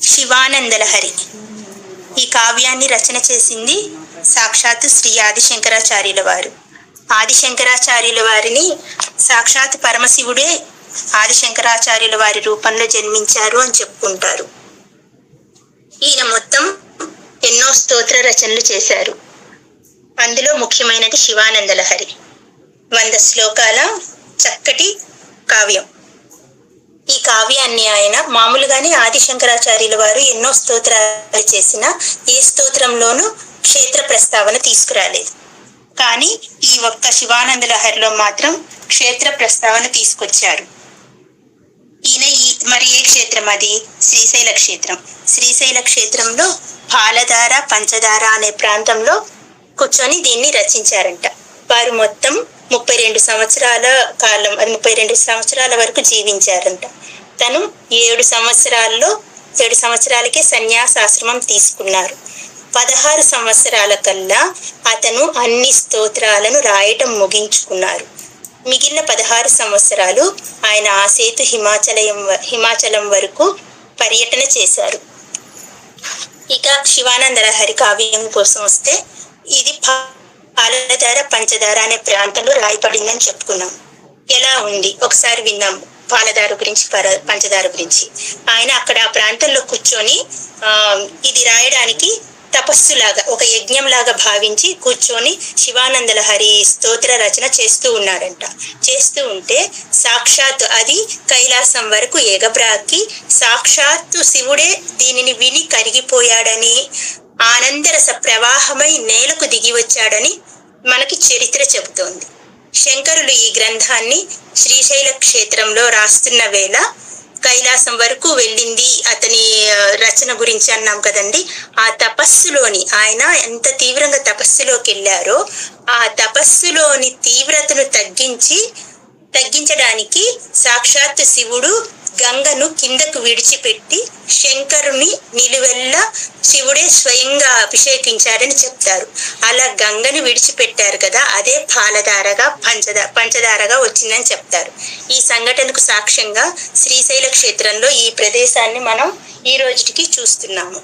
శివానందలహరి. ఈ కావ్యాన్ని రచన చేసింది సాక్షాత్తు శ్రీ ఆదిశంకరాచార్యుల వారు. ఆదిశంకరాచార్యుల వారిని సాక్షాత్ పరమశివుడే ఆదిశంకరాచార్యుల వారి రూపంలో జన్మించారు అని చెప్పుకుంటారు. ఈయన మొత్తం ఎన్నో స్తోత్ర రచనలు చేశారు. అందులో ముఖ్యమైనది శివానందలహరి. 100 శ్లోకాల చక్కటి కావ్యం. ఈ కావ్యాన్ని ఆయన మామూలుగానే ఆదిశంకరాచార్యుల వారు ఎన్నో స్తోత్రాలు చేసిన ఏ స్తోత్రంలోనూ క్షేత్ర ప్రస్తావన తీసుకురాలేదు. కానీ ఈ ఒక్క శివానందలహరిలో మాత్రం క్షేత్ర ప్రస్తావన తీసుకొచ్చారు. ఈయన మరి ఏ క్షేత్రం అది? శ్రీశైల క్షేత్రం. శ్రీశైల క్షేత్రంలో పాలధార పంచదార అనే ప్రాంతంలో కూర్చొని దీన్ని రచించారంట. వారు మొత్తం 32 సంవత్సరాల కాలం, 32 సంవత్సరాల వరకు జీవించారంట. తను 7 సంవత్సరాలకే సన్యాసాశ్రమం తీసుకున్నారు. 16 సంవత్సరాల కల్లా అతను అన్ని స్తోత్రాలను రాయటం ముగించుకున్నారు. మిగిలిన 16 సంవత్సరాలు ఆయన ఆసేతు హిమాచలం వరకు పర్యటన చేశారు. ఇక శివానందలహరి కావ్యం కోసం వస్తే, ఇది పాలధార పంచదార అనే ప్రాంతంలో రాయబడిందని చెప్పుకున్నాం. ఎలా ఉంది ఒకసారి విన్నాం. పాలధార గురించి పంచదార గురించి ఆయన అక్కడ ఆ ప్రాంతంలో కూర్చొని ఇది రాయడానికి తపస్సులాగా, ఒక యజ్ఞంలాగా భావించి కూర్చొని శివానందలహరి స్తోత్ర రచన చేస్తూ ఉన్నాడంట. చేస్తూ ఉంటే సాక్షాత్తు అది కైలాసం వరకు ఎగబ్రాకి సాక్షాత్తు శివుడే దీనిని విని కరిగిపోయాడని, ఆనందరస ప్రవాహమై నేలకు దిగి వచ్చాడని మనకి చరిత్ర చెబుతోంది. శంకరులు ఈ గ్రంథాన్ని శ్రీశైల క్షేత్రంలో రాస్తున్న వేళ కైలాసం వరకు వెళ్ళింది అతని రచన గురించి అన్నాం కదండి. ఆ తపస్సులోని ఆయన ఎంత తీవ్రంగా తపస్సులోకి వెళ్ళారో, ఆ తపస్సులోని తీవ్రతను తగ్గించడానికి సాక్షాత్తు శివుడు గంగను కిందకు విడిచిపెట్టి శంకరుని నిలువెల్లా శివుడే స్వయంగా అభిషేకించాడని చెప్తారు. అలా గంగను విడిచిపెట్టారు కదా, అదే పాలధారగా పంచదారగా వచ్చిందని చెప్తారు. ఈ సంఘటనకు సాక్ష్యంగా శ్రీశైల క్షేత్రంలో ఈ ప్రదేశాన్ని మనం ఈ రోజుకి చూస్తున్నాము.